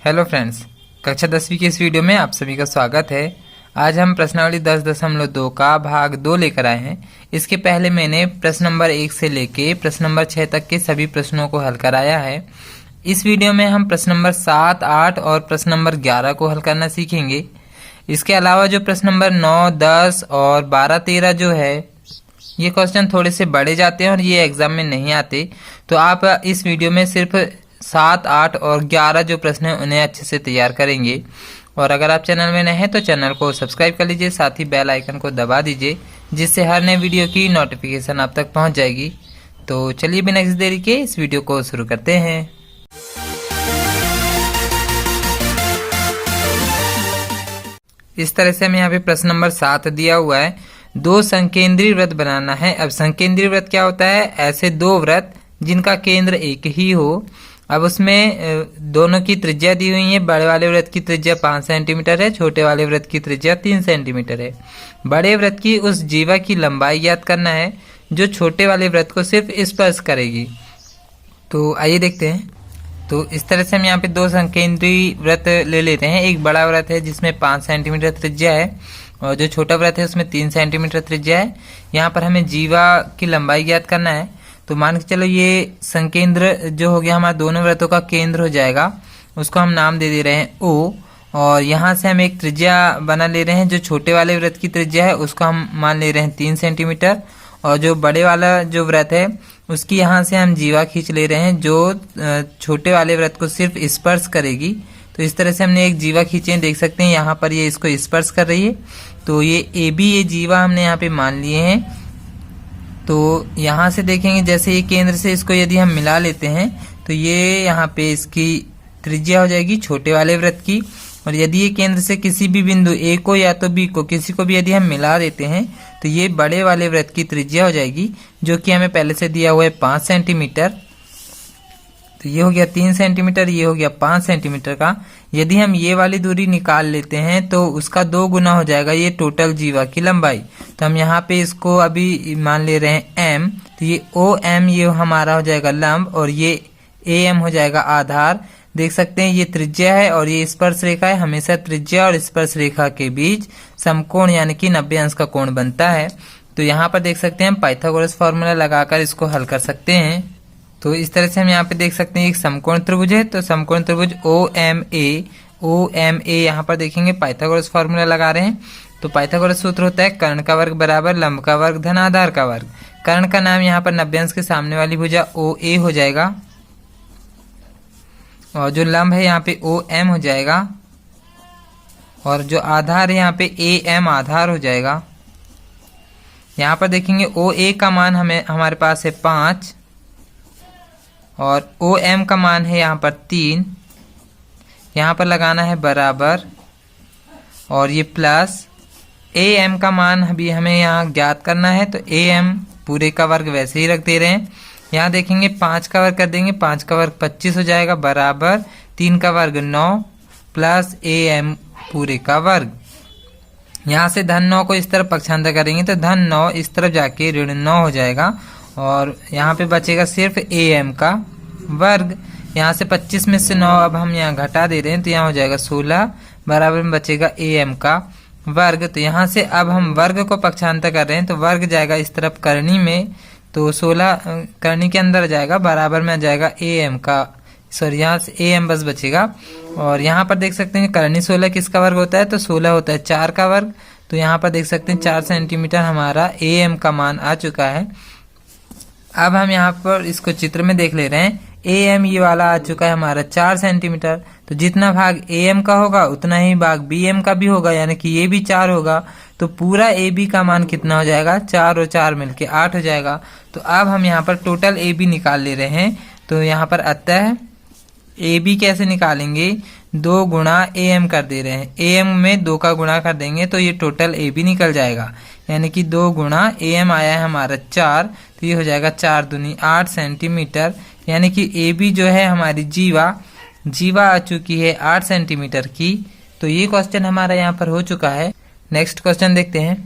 Hello friends, कक्षा 10वीं की इस वीडियो में आप सभी का स्वागत है। आज हम प्रश्नावली 10.2 का भाग 2 लेकर आए हैं। इसके पहले मैंने प्रश्न नंबर 1 से लेके प्रश्न नंबर 6 तक के सभी प्रश्नों को हल कराया है। इस वीडियो में हम प्रश्न नंबर 7, 8 और प्रश्न नंबर 11 को हल करना सीखेंगे। इसके अलावा जो प्रश्न नंबर 9, 10 और 12, 13 जो है ये क्वेश्चन थोड़े से बड़े जाते हैं और ये एग्जाम में नहीं आते, तो आप इस वीडियो में सिर्फ 7, 8 और 11 जो प्रश्न हैं उन्हें अच्छे से तैयार करेंगे। और अगर आप चैनल में नए हैं तो चैनल को सब्सक्राइब कर लीजिए, साथ ही बेल आइकन को दबा दीजिए, जिससे हर नए वीडियो की नोटिफिकेशन आप तक पहुंच जाएगी। तो चलिए बिना किसी देरी के इस वीडियो को शुरू करते हैं। इस तरह से हमें यहाँ पे प्रश्न नंबर 7 दिया हुआ है, 2 संकेंद्रीय वृत्त बनाना है। अब संकेंद्रीय वृत्त क्या होता है? ऐसे 2 वृत्त जिनका केंद्र एक ही हो। अब उसमें दोनों की त्रिज्या दी हुई है। बड़े वाले वृत्त की त्रिज्या 5 सेंटीमीटर है, छोटे वाले वृत्त की त्रिज्या 3 सेंटीमीटर है। बड़े वृत्त की उस जीवा की लंबाई ज्ञात करना है जो छोटे वाले वृत्त को सिर्फ स्पर्श करेगी। तो आइए देखते हैं। तो इस तरह से हम यहाँ पे 2 संकेंद्रीय वृत्त ले लेते हैं। एक बड़ा वृत्त है जिसमें 5 सेंटीमीटर त्रिज्या है और जो छोटा वृत्त है उसमें 3 सेंटीमीटर त्रिज्या है। यहाँ पर हमें जीवा की लंबाई ज्ञात करना है। तो मान के चलो ये संकेंद्र जो हो गया हमारा दोनों वृत्तों का केंद्र हो जाएगा, उसको हम नाम दे रहे हैं O। और यहाँ से हम एक त्रिज्या बना ले रहे हैं। जो छोटे वाले वृत्त की त्रिज्या है उसको हम मान ले रहे हैं 3 सेंटीमीटर, और जो बड़े वाला जो वृत्त है उसकी यहाँ से हम जीवा खींच ले रहे हैं जो छोटे वाले वृत्त को सिर्फ स्पर्श करेगी। तो इस तरह से हमने एक जीवा खींचे हैं, देख सकते हैं यहाँ पर ये इसको स्पर्श कर रही है। तो ये AB ये जीवा हमने यहाँ पे मान लिए हैं। तो यहाँ से देखेंगे जैसे ये केंद्र से इसको यदि हम मिला लेते हैं तो ये यहाँ पे इसकी त्रिज्या हो जाएगी छोटे वाले वृत्त की। और यदि ये केंद्र से किसी भी बिंदु A को या तो B को किसी को भी यदि हम मिला देते हैं तो ये बड़े वाले वृत्त की त्रिज्या हो जाएगी, जो कि हमें पहले से दिया हुआ है 5 सेंटीमीटर। तो ये हो गया 3 सेंटीमीटर, ये हो गया 5 सेंटीमीटर का। यदि हम ये वाली दूरी निकाल लेते हैं तो उसका 2 गुना हो जाएगा ये टोटल जीवा की लंबाई। तो हम यहाँ पे इसको अभी मान ले रहे हैं M। तो ये OM ये हमारा हो जाएगा लंब और ये AM हो जाएगा आधार। देख सकते हैं ये त्रिज्या है और ये स्पर्श रेखा है। हमेशा त्रिज्या और स्पर्श रेखा के बीच समकोण यानी कि 90 अंश का कोण बनता है। तो यहाँ पर देख सकते हैं हम पाइथागोरस फॉर्मूला लगाकर इसको हल कर सकते हैं। तो इस तरह से हम यहाँ पे देख सकते हैं एक समकोण त्रिभुज है। तो समकोण त्रिभुज OMA यहाँ पर देखेंगे पाइथागोरस फॉर्मूला लगा रहे हैं। तो पाइथागोरस सूत्र होता है कर्ण का वर्ग बराबर लंब का वर्ग धन आधार का वर्ग। कर्ण का नाम यहाँ पर 90 अंश के सामने वाली भुजा OA हो जाएगा और जो लंब है यहाँ पे OM हो जाएगा और जो आधार है यहाँ पे AM आधार हो जाएगा। यहाँ पर देखेंगे OA का मान हमारे पास है 5 और OM का मान है यहाँ पर 3। यहाँ पर लगाना है बराबर और ये प्लस। AM का मान अभी हमें यहाँ ज्ञात करना है, तो AM पूरे का वर्ग वैसे ही रख दे रहे हैं। यहाँ देखेंगे 5 का वर्ग कर देंगे, 5 का वर्ग 25 हो जाएगा बराबर 3 का वर्ग 9 प्लस AM पूरे का वर्ग। यहाँ से धन 9 को इस तरफ पक्षांतर करेंगे तो धन 9 इस तरफ जाके ऋण 9 हो जाएगा और यहाँ पे बचेगा सिर्फ AM का वर्ग। यहाँ से 25 में से 9 अब हम यहाँ घटा दे रहे हैं तो यहाँ हो जाएगा 16 बराबर में बचेगा AM का वर्ग। तो यहाँ से अब हम वर्ग को पक्षांतर कर रहे हैं तो वर्ग जाएगा इस तरफ करनी में, तो 16 करनी के अंदर जाएगा बराबर में आ जाएगा AM का, सॉरी यहाँ से AM बस बचेगा। और यहाँ पर देख सकते हैं करनी 16 किसका वर्ग होता है? तो 16 होता है 4 का वर्ग। तो यहाँ पर देख सकते हैं 4 सेंटीमीटर हमारा AM का मान आ चुका है। अब हम यहाँ पर इसको चित्र में देख ले रहे हैं। AM ये वाला आ चुका है हमारा 4 सेंटीमीटर। तो जितना भाग AM का होगा उतना ही भाग BM का भी होगा, यानी कि ये भी 4 होगा। तो पूरा AB का मान कितना हो जाएगा? 4 और 4 मिलके 8 हो जाएगा। तो अब हम यहाँ पर टोटल AB निकाल ले रहे हैं। तो यहाँ पर अतः AB कैसे निकालेंगे? 2 गुणा AM कर दे रहे हैं। AM में 2 का गुणा कर देंगे तो ये टोटल AB निकल जाएगा, यानी कि 2 गुणा AM आया है हमारा 4, तो ये हो जाएगा 4 दूनी 8 सेंटीमीटर, यानी कि AB जो है हमारी जीवा आ चुकी है 8 सेंटीमीटर की। तो ये क्वेश्चन हमारा यहाँ पर हो चुका है। नेक्स्ट क्वेश्चन देखते हैं।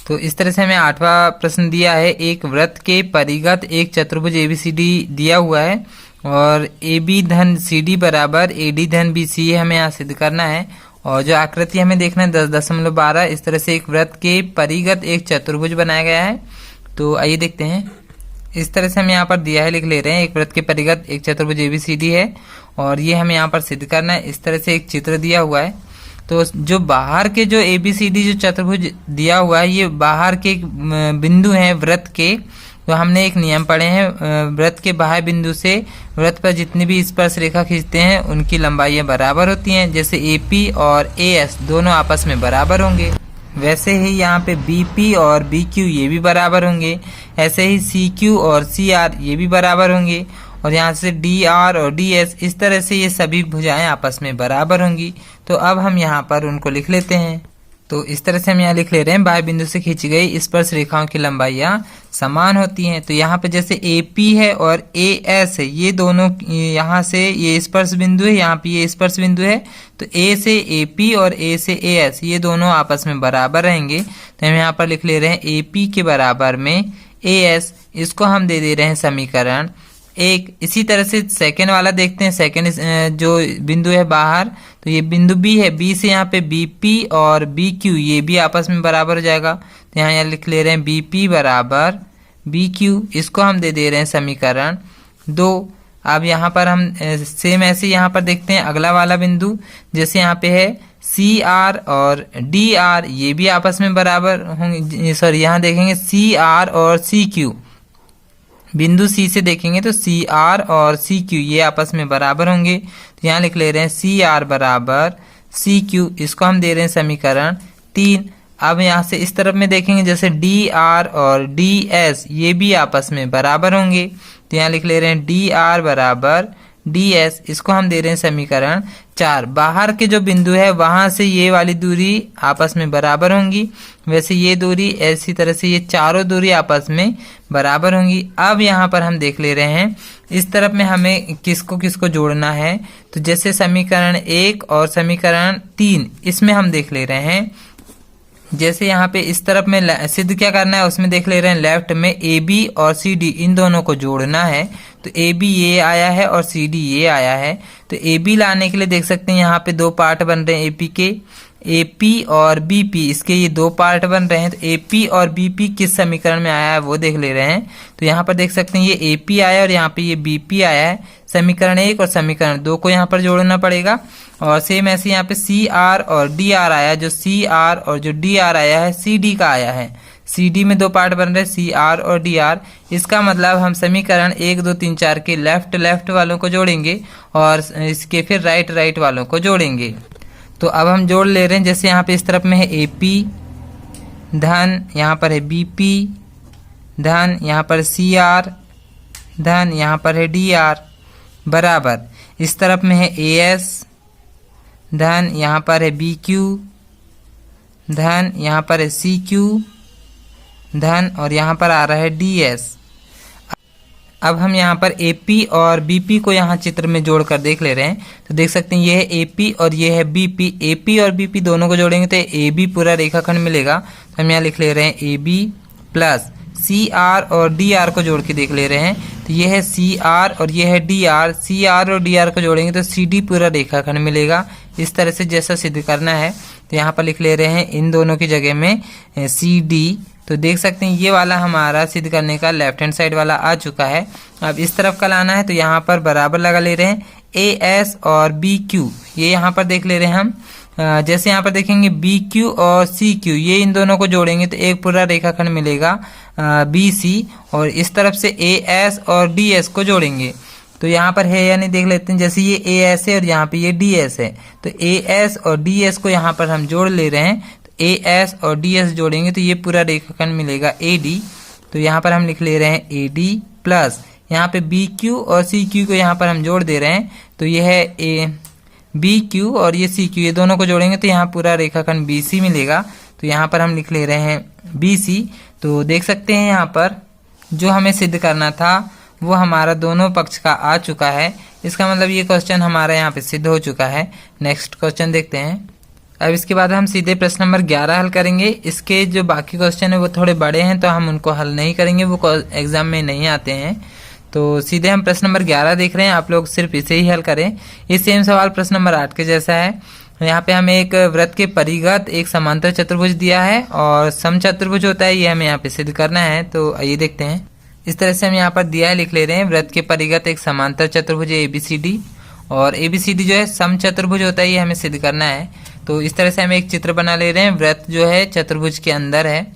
तो इस तरह से हमें 8वां प्रश्न दिया है। एक वृत्त के परिगत एक चतुर्भुज ABCD दिया हुआ है और ए बी धन सी डी बराबर ए डी धन बी सी, हमें यहाँ सिद्ध करना है। और जो आकृति हमें देखना है 10.12, इस तरह से एक वृत्त के परिगत एक चतुर्भुज बनाया गया है। तो आइए देखते हैं। इस तरह से हम यहाँ पर दिया है, लिख ले रहे हैं। एक वृत्त के परिगत एक चतुर्भुज ABCD है और ये हमें यहाँ पर सिद्ध करना है। इस तरह से एक चित्र दिया हुआ है। तो जो बाहर के जो ABCD जो चतुर्भुज दिया हुआ है, ये बाहर के बिंदु हैं वृत्त के। तो हमने एक नियम पढ़े हैं, वृत्त के बाह्य बिंदु से वृत्त पर जितनी भी स्पर्श रेखा खींचते हैं उनकी लंबाइयाँ बराबर होती हैं। जैसे AP और AS दोनों आपस में बराबर होंगे, वैसे ही यहाँ पे BP और BQ ये भी बराबर होंगे। ऐसे ही CQ और CR ये भी बराबर होंगे। और यहाँ से DR और DS, इस तरह से ये सभी भुजाएं आपस में बराबर होंगी। तो अब हम यहाँ पर उनको लिख लेते हैं। तो इस तरह से हम यहाँ लिख ले रहे हैं, बाह्य बिंदु से खींची गई स्पर्श रेखाओं की लंबाइयाँ समान होती हैं। तो यहाँ पे जैसे AP है और AS है, ये दोनों यहाँ से ये स्पर्श बिंदु है, यहाँ पे ये स्पर्श बिंदु है। तो A से AP और A से AS ये दोनों आपस में बराबर रहेंगे। तो हम यहाँ पर लिख ले रहे हैं AP के बराबर में AS, इसको हम दे दे रहे हैं समीकरण 1। इसी तरह से सेकेंड वाला देखते हैं। सेकेंड जो बिंदु है बाहर, तो ये बिंदु B है, B से यहाँ पे BP और BQ ये भी आपस में बराबर हो जाएगा। तो यहाँ लिख ले रहे हैं BP बराबर BQ, इसको हम दे दे रहे हैं समीकरण 2। अब यहाँ पर हम सेम ऐसे यहाँ पर देखते हैं अगला वाला बिंदु, जैसे यहाँ पे है CR और DR ये भी आपस में बराबर होंगे। सॉरी, यहाँ देखेंगे CR और CQ, बिंदु C से देखेंगे तो CR और CQ ये आपस में बराबर होंगे। तो यहाँ लिख ले रहे हैं CR बराबर CQ, इसको हम दे रहे हैं समीकरण 3। अब यहाँ से इस तरफ में देखेंगे जैसे DR और DS ये भी आपस में बराबर होंगे। तो यहाँ लिख ले रहे हैं DR बराबर DS, इसको हम दे रहे हैं समीकरण 4। बाहर के जो बिंदु है वहां से ये वाली दूरी आपस में बराबर होंगी, वैसे ये दूरी, ऐसी तरह से ये चारों दूरी आपस में बराबर होंगी। अब यहाँ पर हम देख ले रहे हैं इस तरफ में हमें किसको किसको जोड़ना है। तो जैसे समीकरण 1 और समीकरण 3 इसमें हम देख ले रहे हैं। जैसे यहाँ पे इस तरफ में सिद्ध क्या करना है, उसमें देख ले रहे हैं लेफ्ट में AB और CD इन दोनों को जोड़ना है। तो AB ये आया है और CD ये आया है। तो AB लाने के लिए देख सकते हैं यहाँ पे दो पार्ट बन रहे हैं AP के, AP और BP, इसके ये दो पार्ट बन रहे हैं। तो AP और BP किस समीकरण में आया है वो देख ले रहे हैं। तो यहाँ पर देख सकते हैं ये AP आया और यहाँ पे ये BP आया है। समीकरण 1 और समीकरण 2 को यहाँ पर जोड़ना पड़ेगा। और सेम ऐसे यहाँ पे CR और DR आया, जो CR और जो DR आया है CD का आया है। CD में दो पार्ट बन रहे हैं CR और DR। इसका मतलब हम समीकरण 1 2 3 4 के लेफ्ट वालों को जोड़ेंगे और इसके फिर राइट वालों को जोड़ेंगे। तो अब हम जोड़ ले रहे हैं। जैसे यहाँ पे इस तरफ में है AP धन, यहाँ पर है BP धन, यहाँ पर CR धन, यहाँ पर है DR बराबर, इस तरफ में है AS धन, यहाँ पर है BQ धन, यहाँ पर है CQ धन और यहाँ पर आ रहा है DS। अब हम यहाँ पर AP और BP को यहाँ चित्र में जोड़कर देख ले रहे हैं। तो देख सकते हैं ये है AP और ये है BP। AP और BP दोनों को जोड़ेंगे तो AB पूरा रेखाखंड मिलेगा। तो हम यहाँ लिख ले रहे हैं AB प्लस CR और DR को जोड़ के देख ले रहे हैं। तो ये है CR और ये है DR। CR और DR को जोड़ेंगे तो CD पूरा रेखाखंड मिलेगा। इस तरह से जैसा सिद्ध करना है तो यहाँ पर लिख ले रहे हैं इन दोनों की जगह में CD। तो देख सकते हैं ये वाला हमारा सिद्ध करने का लेफ्ट हैंड साइड वाला आ चुका है। अब इस तरफ का लाना है तो यहाँ पर बराबर लगा ले रहे हैं AS और BQ, ये यहाँ पर देख ले रहे हैं हम। जैसे यहाँ पर देखेंगे BQ और CQ ये इन दोनों को जोड़ेंगे तो एक पूरा रेखाखंड मिलेगा BC। और इस तरफ से AS और DS को जोड़ेंगे तो यहाँ पर है या नहीं देख लेते हैं। जैसे ये AS है और यहाँ पे ये DS है, तो AS और DS को यहाँ पर हम जोड़ ले रहे हैं। तो AS और DS जोड़ेंगे तो ये पूरा रेखाखंड मिलेगा AD। तो यहाँ पर हम लिख ले रहे हैं AD प्लस यहाँ पे BQ और CQ को यहाँ पर हम जोड़ दे रहे हैं। तो ये है BQ और ये CQ, ये दोनों को जोड़ेंगे तो यहाँ पूरा रेखाखंड BC मिलेगा। तो यहाँ पर हम लिख ले रहे हैं BC। तो देख सकते हैं यहाँ पर जो हमें सिद्ध करना था वो हमारा दोनों पक्ष का आ चुका है। इसका मतलब ये क्वेश्चन हमारा यहाँ पे सिद्ध हो चुका है। नेक्स्ट क्वेश्चन देखते हैं। अब इसके बाद हम सीधे प्रश्न नंबर 11 हल करेंगे। इसके जो बाकी क्वेश्चन है वो थोड़े बड़े हैं तो हम उनको हल नहीं करेंगे, वो एग्जाम में नहीं आते हैं। तो सीधे हम प्रश्न नंबर 11 देख रहे हैं, आप लोग सिर्फ इसे ही हल करें। ये सेम सवाल प्रश्न नंबर 8 के जैसा है। यहाँ पे हमें एक वृत्त के परिघत एक समांतर चतुर्भुज दिया है और समचतुर्भुज होता है, ये हमें यहाँ पे सिद्ध करना है। तो आइए देखते हैं। इस तरह से हम यहाँ पर दिया है, लिख ले रहे हैं, वृत्त के परिघत एक समांतर चतुर्भुज है ABCD, और ABCD जो है समचतुर्भुज होता है, ये हमें सिद्ध करना है। तो इस तरह से हम एक चित्र बना ले रहे हैं। वृत्त जो है चतुर्भुज के अंदर है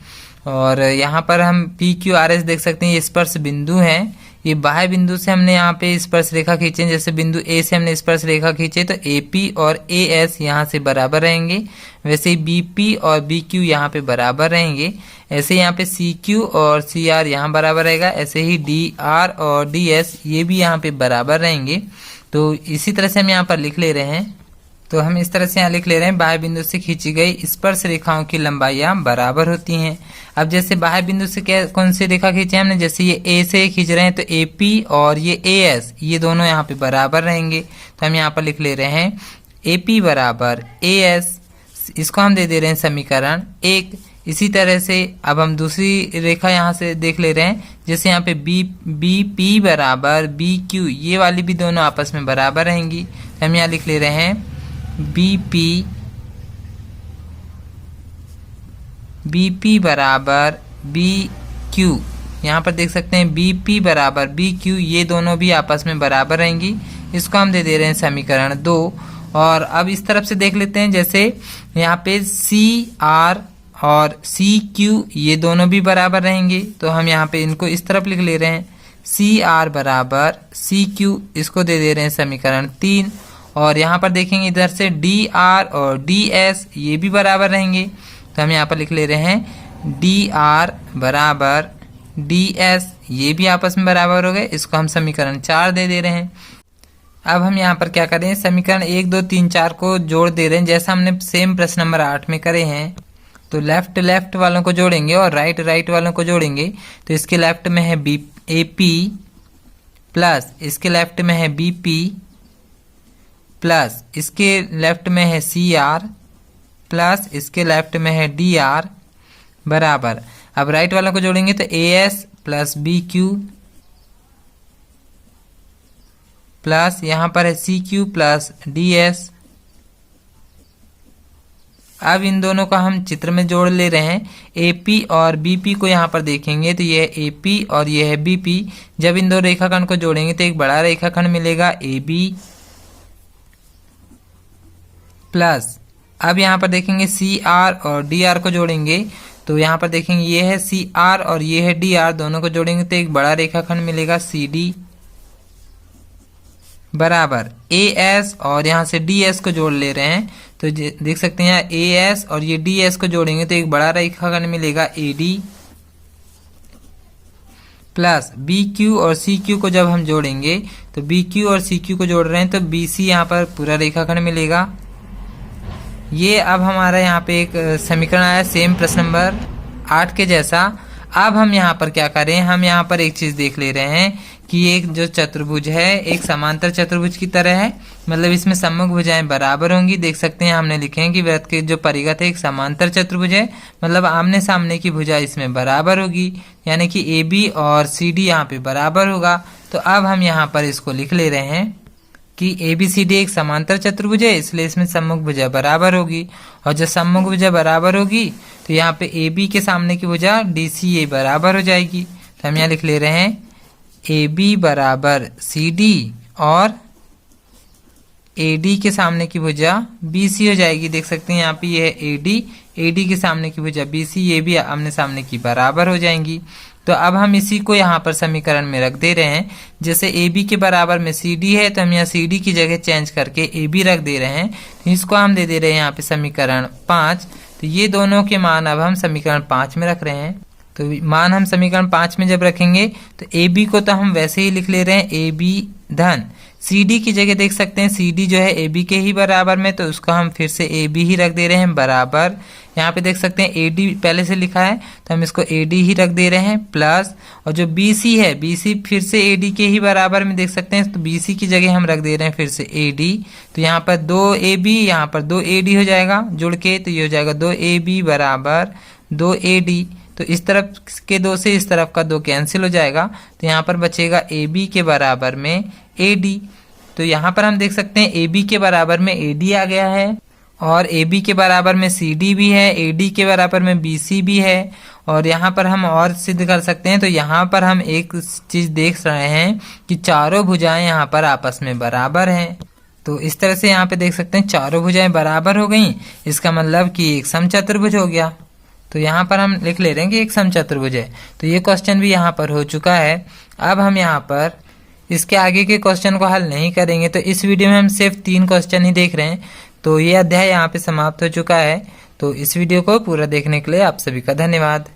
और यहाँ पर हम PQRS देख सकते हैं, ये स्पर्श बिंदु हैं। ये बाह्य बिंदु से हमने यहाँ पे स्पर्श रेखा खींचे, जैसे बिंदु A से हमने स्पर्श रेखा खींचे तो AP और AS यहाँ से बराबर रहेंगे, वैसे ही BP और BQ यहाँ पे बराबर रहेंगे, ऐसे यहाँ पे CQ और CR यहाँ बराबर रहेगा, ऐसे ही DR और DS ये भी यहाँ पे बराबर रहेंगे। तो इसी तरह से हम यहाँ पर लिख ले रहे हैं। तो हम इस तरह से यहाँ लिख ले रहे हैं, बाह्य बिंदु से खींची गई स्पर्श रेखाओं की लंबाइयाँ बराबर होती हैं। अब जैसे बाह्य बिंदु से क्या कौन सी रेखा खींचे हमने, जैसे ये A से खींच रहे हैं तो AP और ये AS ये दोनों यहाँ पे बराबर रहेंगे। तो हम यहाँ पर लिख ले रहे हैं AP बराबर AS, इसको हम दे दे रहे हैं समीकरण 1। इसी तरह से अब हम दूसरी रेखा यहाँ से देख ले रहे हैं, जैसे यहाँ पे BP बराबर BQ, ये वाली भी दोनों आपस में बराबर रहेंगी। तो हम यहाँ लिख ले रहे हैं BP बराबर BQ, यहाँ पर देख सकते हैं BP बराबर BQ, ये दोनों भी आपस में बराबर रहेंगी। इसको हम दे दे रहे हैं समीकरण 2। और अब इस तरफ से देख लेते हैं, जैसे यहाँ पे CR और CQ ये दोनों भी बराबर रहेंगे। तो हम यहाँ पे इनको इस तरफ लिख ले रहे हैं, CR बराबर CQ, इसको दे दे रहे हैं समीकरण 3। और यहाँ पर देखेंगे इधर से DR और DS ये भी बराबर रहेंगे। तो हम यहाँ पर लिख ले रहे हैं DR बराबर DS, ये भी आपस में बराबर हो गए, इसको हम समीकरण 4 दे दे रहे हैं। अब हम यहाँ पर क्या करें, समीकरण 1 2 3 4 को जोड़ दे रहे हैं, जैसा हमने सेम प्रश्न नंबर 8 में करे हैं। तो लेफ्ट वालों को जोड़ेंगे और राइट वालों को जोड़ेंगे। तो इसके लेफ्ट में है AP प्लस इसके लेफ्ट में है BP प्लस इसके लेफ्ट में है CR प्लस इसके लेफ्ट में है DR बराबर। अब राइट वालों को जोड़ेंगे तो AS प्लस BQ प्लस यहाँ पर है CQ प्लस DS। अब इन दोनों का हम चित्र में जोड़ ले रहे हैं। AP और BP को यहाँ पर देखेंगे तो ये है AP और ये है BP। जब इन दो रेखाखंड को जोड़ेंगे तो एक बड़ा रेखाखंड मिलेगा AB प्लस, अब यहाँ पर देखेंगे CR और DR को जोड़ेंगे तो यहाँ पर देखेंगे ये है CR और ये है DR, दोनों को जोड़ेंगे तो एक बड़ा रेखाखंड मिलेगा CD बराबर AS और यहाँ से DS को जोड़ ले रहे हैं तो देख सकते हैं यहाँ AS और ये DS को जोड़ेंगे तो एक बड़ा रेखाखंड मिलेगा AD प्लस BQ और CQ को जब हम जोड़ेंगे तो BQ और CQ को जोड़ रहे हैं तो BC यहाँ पर पूरा रेखाखंड मिलेगा। ये अब हमारा यहाँ पे एक समीकरण आया सेम प्रश्न नंबर 8 के जैसा। अब हम यहाँ पर क्या करें, हम यहाँ पर एक चीज देख ले रहे हैं कि एक जो चतुर्भुज है एक समांतर चतुर्भुज की तरह है, मतलब इसमें सम्मुख भुजाएं बराबर होंगी। देख सकते हैं हमने लिखे हैं कि वृत्त के जो परिघत है एक समांतर चतुर्भुज है, मतलब आमने सामने की भुजा इसमें बराबर होगी, यानी कि AB और CD यहाँ पे बराबर होगा। तो अब हम यहाँ पर इसको लिख ले रहे हैं कि ABCD एक समांतर चतुर्भुज है, इसलिए इसमें सम्मुख भुजा बराबर होगी। और जब सम्मुख भुजा बराबर होगी तो यहाँ पे AB के सामने की भुजा DCA बराबर हो जाएगी। तो हम यहाँ लिख ले रहे हैं AB बराबर CD और AD के सामने की भुजा BC हो जाएगी। देख सकते हैं यहाँ पे ये है AD के सामने की भुजा BC, ये भी आमने सामने की बराबर हो जाएंगी। तो अब हम इसी को यहाँ पर समीकरण में रख दे रहे हैं। जैसे AB के बराबर में CD है तो हम यहाँ CD की जगह चेंज करके AB रख दे रहे हैं। तो इसको हम दे दे रहे हैं यहाँ पे समीकरण 5। तो ये दोनों के मान अब हम समीकरण 5 में रख रहे हैं। तो मान हम समीकरण 5 में जब रखेंगे तो AB को तो हम वैसे ही लिख ले रहे हैं AB धन CD की जगह देख सकते हैं CD जो है AB के ही बराबर में, तो उसको हम फिर से AB ही रख दे रहे हैं बराबर। यहाँ पे देख सकते हैं AD पहले से लिखा है तो हम इसको AD ही रख दे रहे हैं प्लस, और जो BC है BC फिर से AD के ही बराबर में देख सकते हैं, तो BC की जगह हम रख दे रहे हैं फिर से AD। तो यहाँ पर 2AB यहाँ पर 2AD हो जाएगा जुड़ के, तो ये हो जाएगा 2AB बराबर 2AD। तो इस तरफ के 2 से इस तरफ का 2 कैंसिल हो जाएगा, तो यहाँ पर बचेगा AB के बराबर में AD। तो यहाँ पर हम देख सकते हैं AB के बराबर में AD आ गया है, और AB के बराबर में CD भी है, AD के बराबर में BC भी है। और यहाँ पर हम और सिद्ध कर सकते हैं, तो यहाँ पर हम एक चीज़ देख रहे हैं कि चारों भुजाएं यहाँ पर आपस में बराबर हैं। तो इस तरह से यहाँ पे देख सकते हैं चारों भुजाएं बराबर हो गई, इसका मतलब कि एक समचतुर्भुज हो गया। तो यहाँ पर हम लिख ले रहे हैं कि एक समचतुर्भुज है। तो ये क्वेश्चन भी यहाँ पर हो चुका है। अब हम यहाँ पर इसके आगे के क्वेश्चन को हल नहीं करेंगे, तो इस वीडियो में हम सिर्फ 3 क्वेश्चन ही देख रहे हैं। तो ये अध्याय यहाँ पे समाप्त हो चुका है। तो इस वीडियो को पूरा देखने के लिए आप सभी का धन्यवाद।